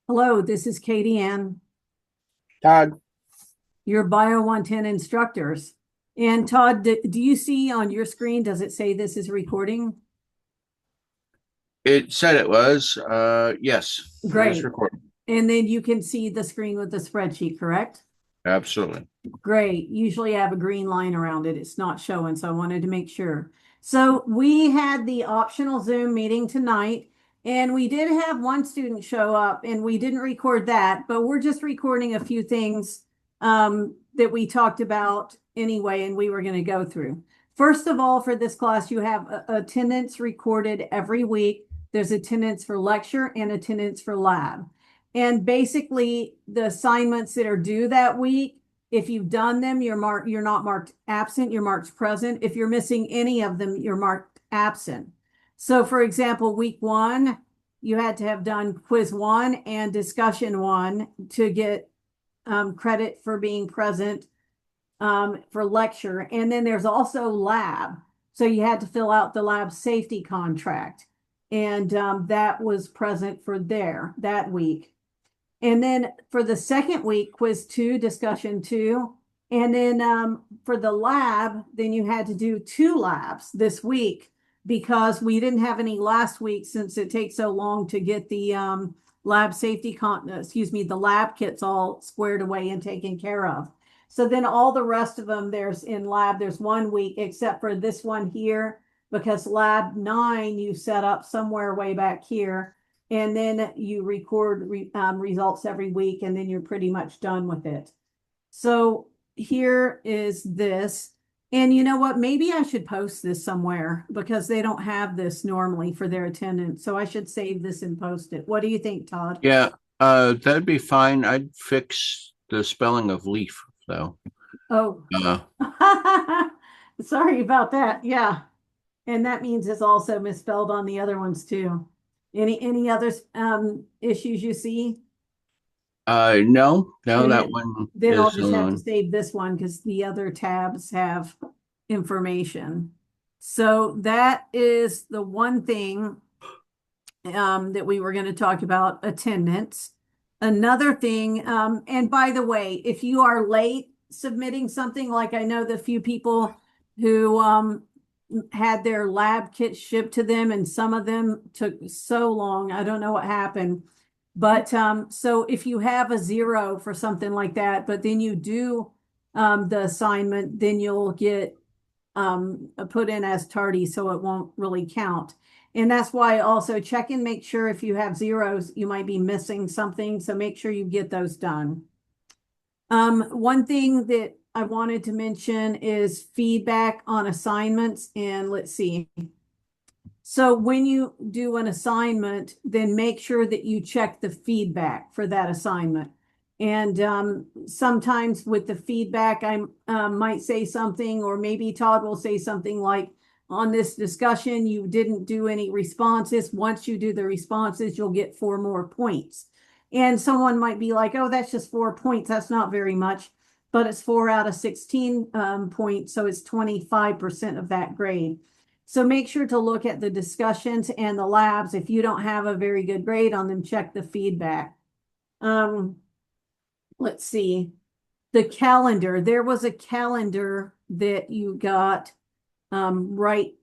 Hello, this is Katie Ann, Todd, your BIO110 instructors. And Todd, do you see on your screen, does it say this is recording? it said it was. Yes, it is Great. recording. And then you can see the screen with the spreadsheet, correct? Absolutely. Great. Usually I have a green line around it. It's not showing, so I wanted to make sure. So we had the optional Zoom meeting tonight, and we did have one student show up, and we didn't record that, but we're just recording a few things that we talked about anyway, and we were going to go through. First of all, for this class, you have attendance recorded every week. There's attendance for lecture and attendance for lab. And basically, the assignments that are due that week, if you've done them, you're not marked absent, you're marked present. If you're missing any of them, you're marked absent. So for example, week one, you had to have done quiz one and discussion one to get credit for being present for lecture. And then there's also lab. So you had to fill out the lab safety contract. And that was present for that week. And then for the second week, quiz two, discussion two. And then for the lab, then you had to do two labs this week because we didn't have any last week since it takes so long to get the lab safety the lab kits all squared away and taken care of. So then all the rest of them, there's in lab, there's 1 week except for this one here because lab 9 you set up somewhere way back here, and then you record results every week, and then you're pretty much done with it. So here is this. And you know what? Maybe I should post this somewhere because they don't have this normally for their attendance. So I should save this and post it. What do you think, Todd? Yeah, that'd be fine. I'd fix the spelling of leaf, though. Oh, Uh, sorry about that. Yeah. And that means it's also misspelled on the other ones too. Any other issues you see? no, no, And that one then I'll is just have to on. save this one because the other tabs have information. So that is the one thing that we were going to talk about, attendance. Another thing, and by the way, if you are late submitting something, like I know the few people who had their lab kits shipped to them, and some of them took so long, I don't know what happened. But so if you have a 0 for something like that, but then you do the assignment, then you'll get put in as tardy, so it won't really count. And that's why also check and make sure if you have zeros, you might be missing something. So make sure you get those done. One thing that I wanted to mention is feedback on assignments. And let's see. So when you do an assignment, then make sure that you check the feedback for that assignment. And sometimes with the feedback, I might say something, or maybe Todd will say something like, on this discussion, you didn't do any responses. Once you do the responses, you'll get 4 more points. And someone might be like, oh, that's just 4 points. That's not very much, but it's 4 out of 16 points. So it's 25% of that grade. So make sure to look at the discussions and the labs. If you don't have a very good grade on them, check the feedback. Um, let's see. The calendar. There was a calendar that you got right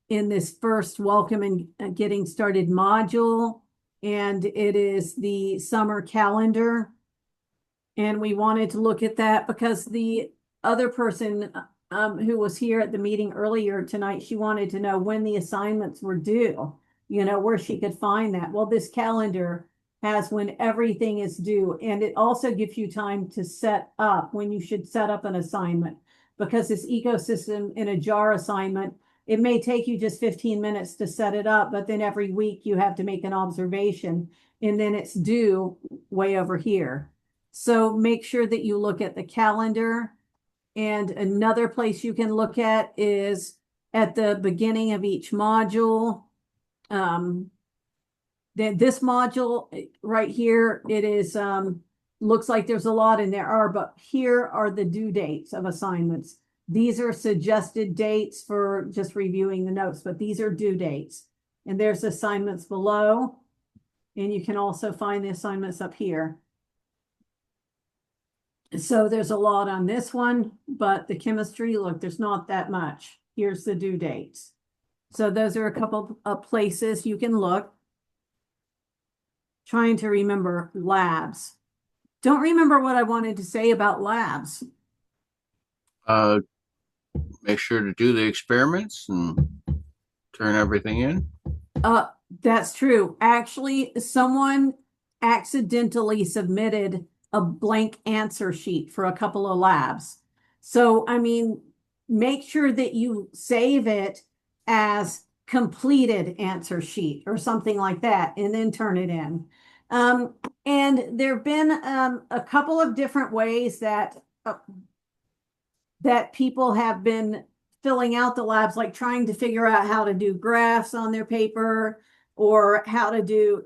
in this first welcome and getting started module. And it is the summer calendar. And we wanted to look at that because the other person who was here at the meeting earlier tonight, she wanted to know when the assignments were due, where she could find that. Well, this calendar has when everything is due, and it also gives you time to set up when you should set up an assignment, because this ecosystem in a jar assignment, it may take you just 15 minutes to set it up, but then every week you have to make an observation, and then it's due way over here. So make sure that you look at the calendar. And another place you can look at is at the beginning of each module. Then this module right here, it is looks like there's a lot in there, but here are the due dates of assignments. These are suggested dates for just reviewing the notes, but these are due dates. And there's assignments below. And you can also find the assignments up here. So there's a lot on this one, but the chemistry, look, there's not that much. Here's the due dates. So those are a couple of places you can look. Trying to remember labs. Don't remember what I wanted to say about labs. Uh, Make sure to do the experiments and turn everything in. Uh, that's true. Actually, someone accidentally submitted a blank answer sheet for a couple of labs. So, I mean, make sure that you save it as completed answer sheet or something like that, and then turn it in. And there have been a couple of different ways that people have been filling out the labs, like trying to figure out how to do graphs on their paper or how to do,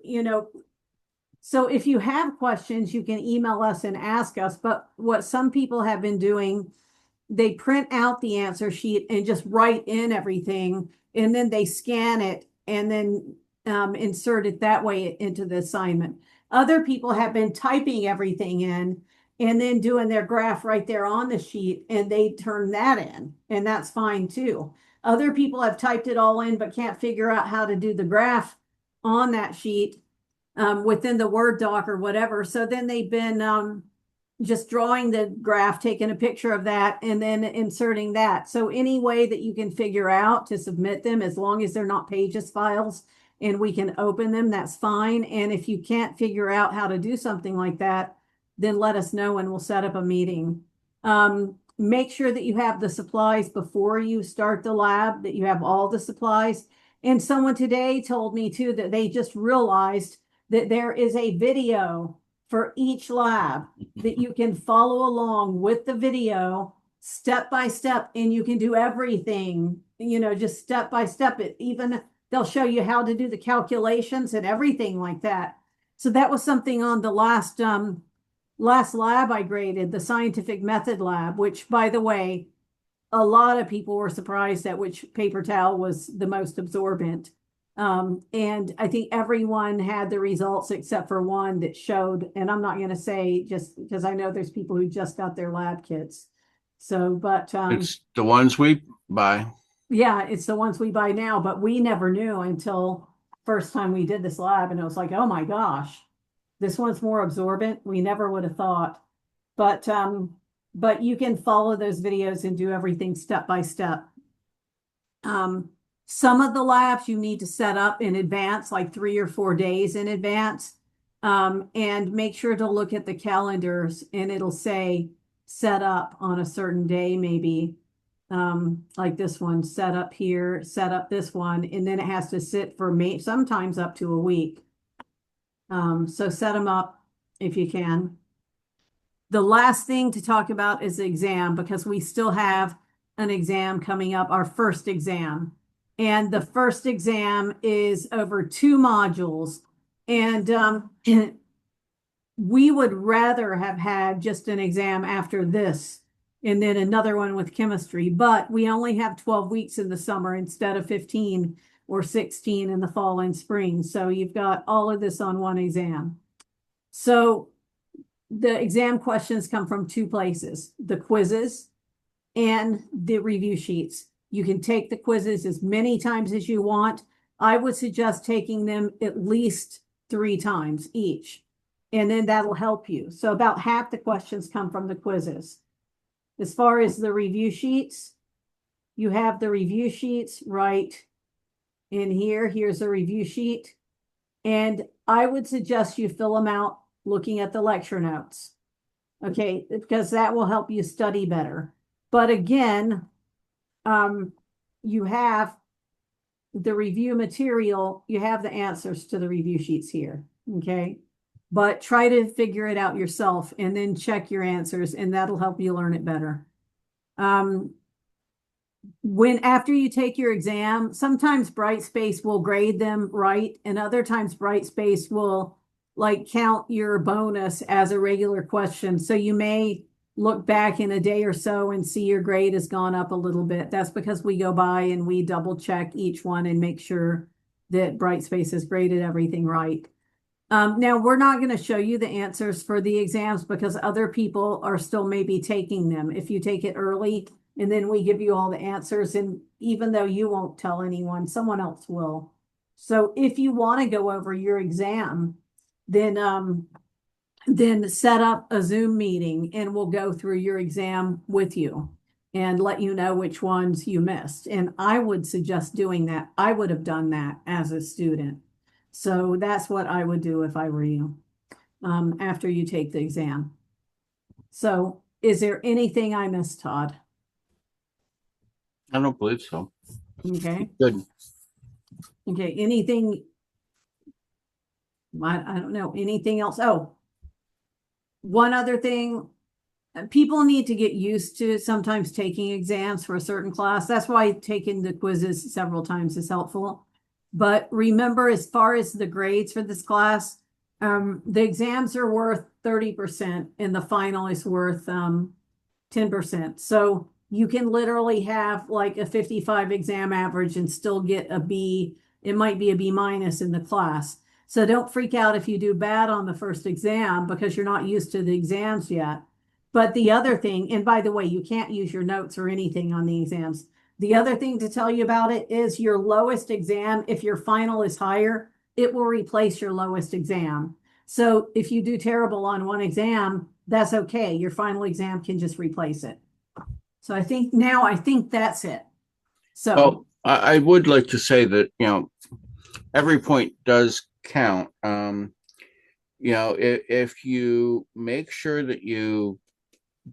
so if you have questions, you can email us and ask us. But what some people have been doing, they print out the answer sheet and just write in everything, and then they scan it and then insert it that way into the assignment. Other people have been typing everything in and then doing their graph right there on the sheet, and they turn that in, and that's fine too. Other people have typed it all in but can't figure out how to do the graph on that sheet within the Word doc or whatever. So then they've been just drawing the graph, taking a picture of that, and then inserting that. So any way that you can figure out to submit them, as long as they're not pages files and we can open them, that's fine. And if you can't figure out how to do something like that, then let us know and we'll set up a meeting. Make sure that you have the supplies before you start the lab, that you have all the supplies. And someone today told me too that they just realized that there is a video for each lab that you can follow along with the video step by step, and you can do everything, just step by step. It even they'll show you how to do the calculations and everything like that. So that was something on the last lab I graded, the scientific method lab, which, by the way, a lot of people were surprised at which paper towel was the most absorbent. And I think everyone had the results except for one that showed, and I'm not going to say just because I know there's people who just got their lab kits. So, but It's the ones we buy. yeah, it's the ones we buy now, but we never knew until first time we did this lab, and it was like, oh my gosh, this one's more absorbent. We never would have thought. But you can follow those videos and do everything step by step. Some of the labs you need to set up in advance, like 3 or 4 days in advance. And make sure to look at the calendars, and it'll say set up on a certain day, maybe. Like this one, set up here, set up this one, and then it has to sit for sometimes up to a week. So set them up if you can. The last thing to talk about is the exam, because we still have an exam coming up, our first exam. And the first exam is over 2 modules. And we would rather have had just an exam after this and then another one with chemistry, but we only have 12 weeks in the summer instead of 15 or 16 in the fall and spring. So you've got all of this on one exam. So the exam questions come from 2 places, the quizzes and the review sheets. You can take the quizzes as many times as you want. I would suggest taking them at least 3 times each, and then that'll help you. So about half the questions come from the quizzes. As far as the review sheets, you have the review sheets right in here. Here's a review sheet. And I would suggest you fill them out looking at the lecture notes. Okay, because that will help you study better. But again, you have the review material, you have the answers to the review sheets here. Okay, but try to figure it out yourself and then check your answers, and that'll help you learn it better. When after you take your exam, sometimes Brightspace will grade them right, and other times Brightspace will like count your bonus as a regular question. So you may look back in a day or so and see your grade has gone up a little bit. That's because we go by and we double check each one and make sure that Brightspace has graded everything right. Now we're not going to show you the answers for the exams because other people are still maybe taking them. If you take it early and then we give you all the answers, and even though you won't tell anyone, someone else will. So if you want to go over your exam, then set up a Zoom meeting and we'll go through your exam with you and let you know which ones you missed. And I would suggest doing that. I would have done that as a student. So that's what I would do if I were you, after you take the exam. So is there anything I missed, Todd? I don't believe so. Okay. Good. Okay. Anything? I don't know. Anything else? Oh, one other thing. People need to get used to sometimes taking exams for a certain class. That's why taking the quizzes several times is helpful. But remember, as far as the grades for this class, the exams are worth 30% and the final is worth 10%. So you can literally have like a 55 exam average and still get a B. It might be a B minus in the class. So don't freak out if you do bad on the first exam because you're not used to the exams yet. But the other thing, and by the way, you can't use your notes or anything on the exams. The other thing to tell you about it is your lowest exam, if your final is higher, it will replace your lowest exam. So if you do terrible on one exam, that's okay. Your final exam can just replace it. So I think that's it. So, Well, I would like to say that, every point does count. If you make sure that you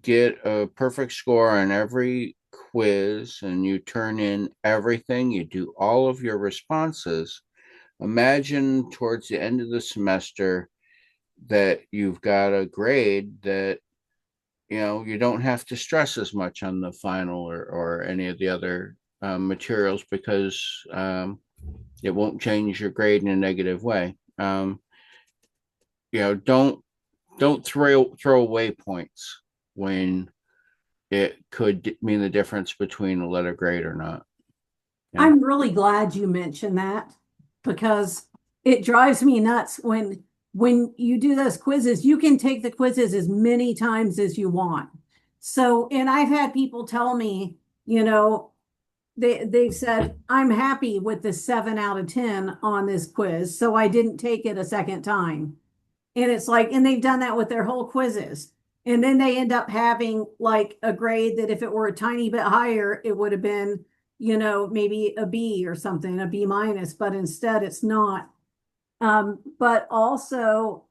get a perfect score on every quiz and you turn in everything, you do all of your responses, imagine towards the end of the semester that you've got a grade that you don't have to stress as much on the final or any of the other materials because it won't change your grade in a negative way. Don't throw away points when it could mean the difference between a letter grade or not. Yeah. I'm really glad you mentioned that because it drives me nuts when you do those quizzes, you can take the quizzes as many times as you want. So, and I've had people tell me, you know, they've said, I'm happy with the 7 out of 10 on this quiz, so I didn't take it a second time. And it's like, and they've done that with their whole quizzes. And then they end up having like a grade that if it were a tiny bit higher, it would have been, maybe a B or something, a B minus, but instead it's not. But also,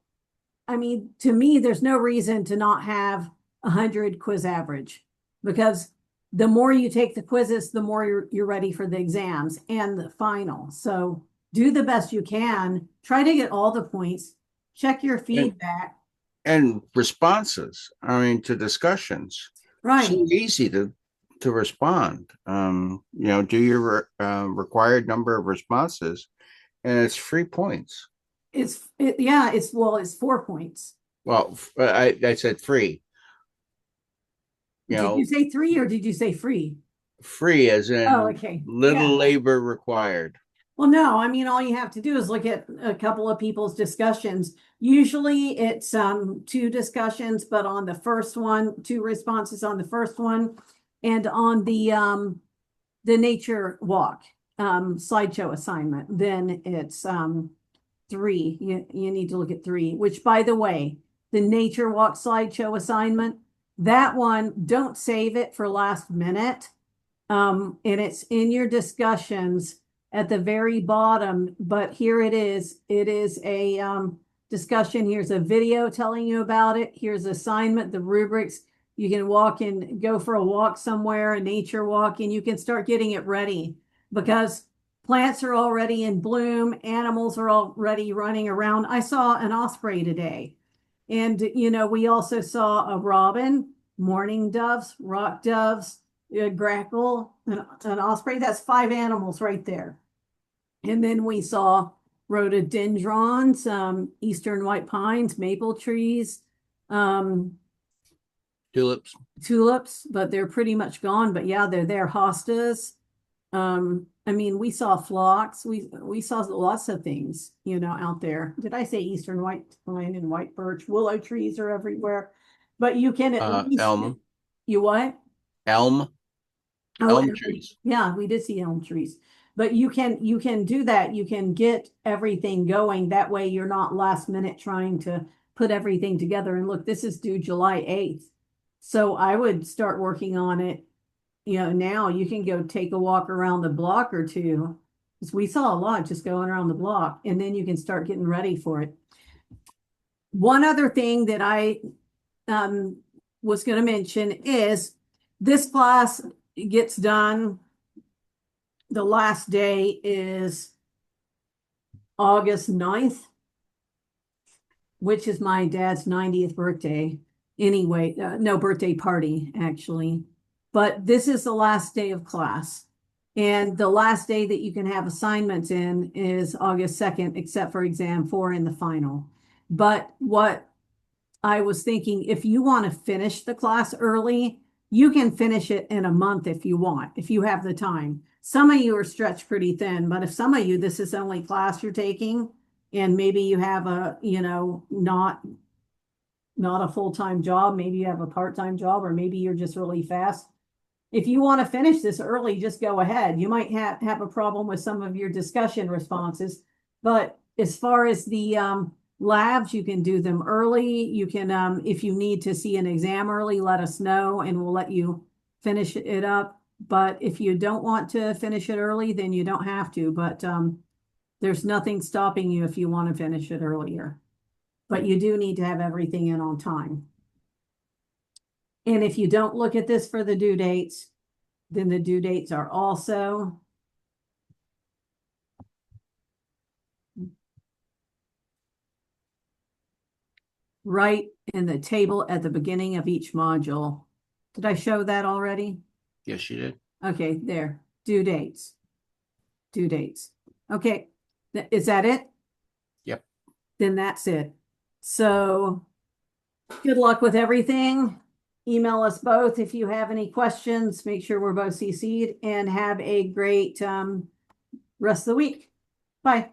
I mean, to me, there's no reason to not have 100 quiz average because the more you take the quizzes, the more you're ready for the exams and the final. So do the best you can. Try to get all the points. Check your And, feedback. and responses, I mean, to discussions. So Right. easy to respond. Do your required number of responses, and it's 3 points. It's 4 points. Well, I said free. You Did you know, say three or did you say free? free as Oh, in okay. little Yeah. labor required. Well, no, I mean, all you have to do is look at a couple of people's discussions. Usually it's two discussions, but on the first one, two responses on the first one, and on the nature walk slideshow assignment, then it's three. You need to look at three, which by the way, the nature walk slideshow assignment, that one, don't save it for last minute. And it's in your discussions at the very bottom, but here it is. It is a discussion. Here's a video telling you about it. Here's assignment, the rubrics. You can walk and go for a walk somewhere, a nature walk, and you can start getting it ready because plants are already in bloom, animals are already running around. I saw an osprey today. And, we also saw a robin, mourning doves, rock doves, a grackle, an osprey. That's 5 animals right there. And then we saw rhododendrons, eastern white pines, maple trees, um, Tulips. tulips, but they're pretty much gone. But yeah, they're there. Hostas. I mean, we saw flocks, we saw lots of things, you know, out there. Did I say eastern white pine and white birch? Willow trees are everywhere. But you can at least, Elm, you what? elm, Oh, elm trees. yeah, we did see elm trees. But you can do that. You can get everything going. That way you're not last minute trying to put everything together. And look, this is due July 8th. So I would start working on it. You know, now you can go take a walk around the block or two. Because we saw a lot just going around the block, and then you can start getting ready for it. One other thing that I um, was going to mention is this class gets done. The last day is August 9th, which is my dad's 90th birthday. Anyway, no birthday party, actually. But this is the last day of class. And the last day that you can have assignments in is August 2nd, except for exam 4 in the final. But what I was thinking, if you want to finish the class early, you can finish it in a month if you want, if you have the time. Some of you are stretched pretty thin, but if some of you, this is the only class you're taking, and maybe you have a, you know, not a full-time job, maybe you have a part-time job, or maybe you're just really fast. If you want to finish this early, just go ahead. You might have a problem with some of your discussion responses, but as far as the labs, you can do them early. You can, if you need to see an exam early, let us know and we'll let you finish it up. But if you don't want to finish it early, then you don't have to. But there's nothing stopping you if you want to finish it earlier. But you do need to have everything in on time. And if you don't look at this for the due dates, then the due dates are also right in the table at the beginning of each module. Did I show that already? Yes, you did. Okay, there. Due dates. Due dates. Okay, is that it? Yep. Then that's it. So good luck with everything. Email us both if you have any questions. Make sure we're both CC'd and have a great rest of the week. Bye.